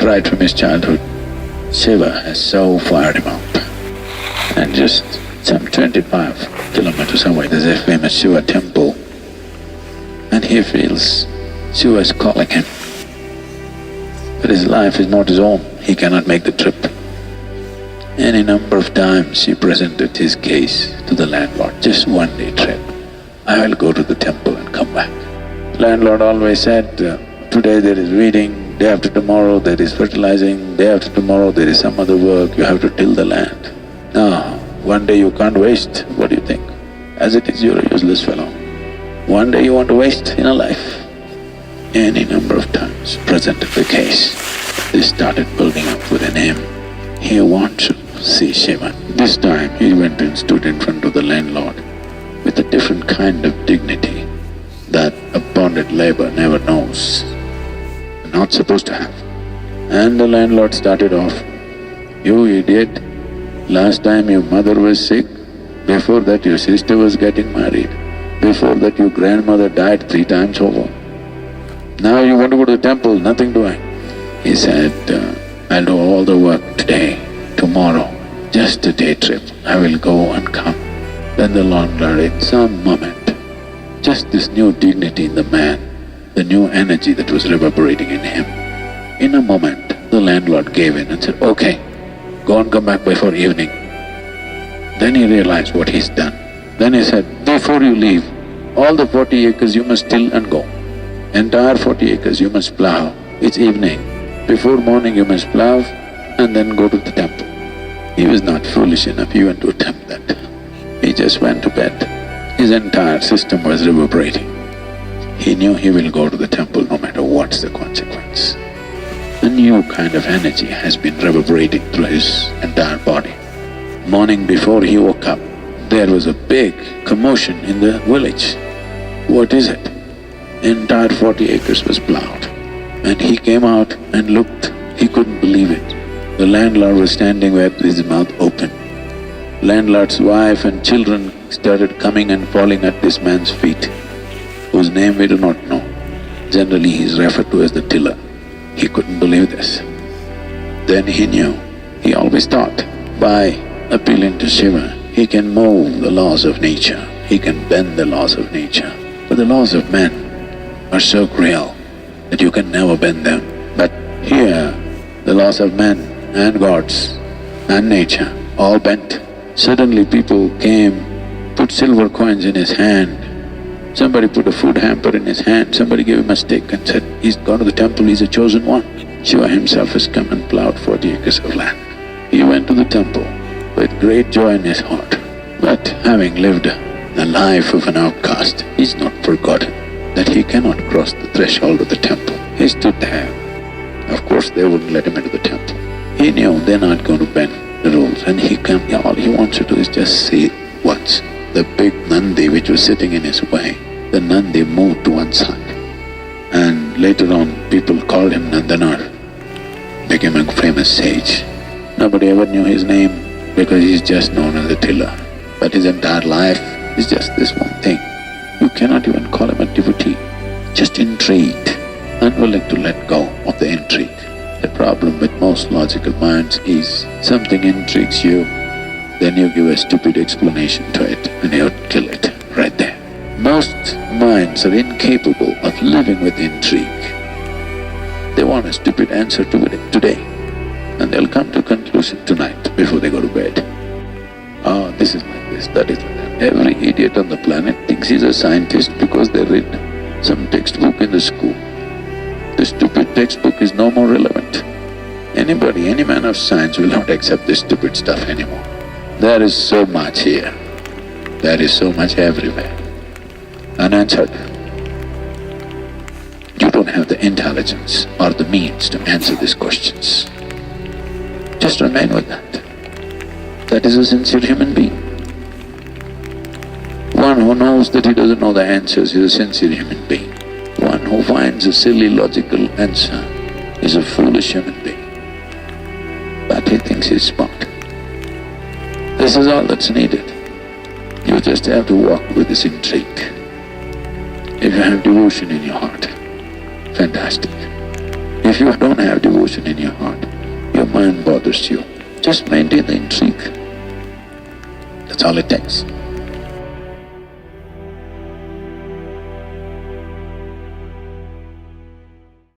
right from his childhood, Shiva has so fired him up. And just some 25 kilometers away, there's a famous Shiva temple. And he feels Shiva is calling him. But his life is not his own, he cannot make the trip. Any number of times he presented his case to the landlord, just 1 day trip. I will go to the temple and come back. Landlord always said, today there is weeding, day after tomorrow there is fertilizing, day after tomorrow there is some other work, you have to till the land. Now, 1 day you can't waste, what do you think? As it is, you're a useless fellow. 1 day you want to waste in a life. Any number of times presented the case. This started building up with a name. He wants to see Shiva. This time he went and stood in front of the landlord with a different kind of dignity that a bonded labor never knows, not supposed to have. And the landlord started off, "You idiot, last time your mother was sick, before that your sister was getting married, before that your grandmother died 3 times over. Now you want to go to the temple, nothing doing." He said, "I'll do all the work today, tomorrow, just a day trip, I will go and come." Then the landlord, in some moment, just this new dignity in the man, the new energy that was reverberating in him, in a moment the landlord gave in and said, "Okay, go and come back before evening." Then he realized what he's done. Then he said, "Before you leave, all the 40 acres you must till and go. Entire 40 acres you must plow. It's evening. Before morning you must plow and then go to the temple." He was not foolish enough even to attempt that. He just went to bed. His entire system was reverberating. He knew he will go to the temple no matter what's the consequence. A new kind of energy has been reverberating through his entire body. Morning before he woke up, there was a big commotion in the village. What is it? Entire 40 acres was plowed. And he came out and looked, he couldn't believe it. The landlord was standing with his mouth open. Landlord's wife and children started coming and falling at this man's feet, whose name we do not know. Generally he is referred to as the tiller. He couldn't believe this. Then he knew, he always thought, by appealing to Shiva, he can move the laws of nature, he can bend the laws of nature. But the laws of men are so cruel that you can never bend them. But here, the laws of men and gods and nature all bent. Suddenly people came, put silver coins in his hand. Somebody put a food hamper in his hand, somebody gave him a stick and said, "He's gone to the temple, he's a chosen one." Shiva himself has come and plowed 40 acres of land. He went to the temple with great joy in his heart. But having lived the life of an outcast, he's not forgotten that he cannot cross the threshold of the temple. He stood there. Of course they wouldn't let him into the temple. He knew they're not going to bend the rules, and all he wants to do is just see once. The big Nandi which was sitting in his way, the Nandi moved to one side. And later on people called him Nandanar, became a famous sage. Nobody ever knew his name because he's just known as a tiller. But his entire life is just this one thing. You cannot even call him a devotee, just intrigued, unwilling to let go of the intrigue. The problem with most logical minds is something intrigues you, then you give a stupid explanation to it and you kill it right there. Most minds are incapable of living with intrigue. They want a stupid answer to it today and they'll come to a conclusion tonight before they go to bed. Oh, this is like this, that is like that. Every idiot on the planet thinks he's a scientist because they read some textbook in the school. The stupid textbook is no more relevant. Anybody, any man of science will not accept this stupid stuff anymore. There is so much here. There is so much everywhere. Unanswered. You don't have the intelligence or the means to answer these questions. Just remain with that. That is a sincere human being. One who knows that he doesn't know the answers is a sincere human being. One who finds a silly logical answer is a foolish human being. But he thinks he's smart. This is all that's needed. You just have to walk with this intrigue. If you have devotion in your heart, fantastic. If you don't have devotion in your heart, your mind bothers you. Just maintain the intrigue. That's all it takes.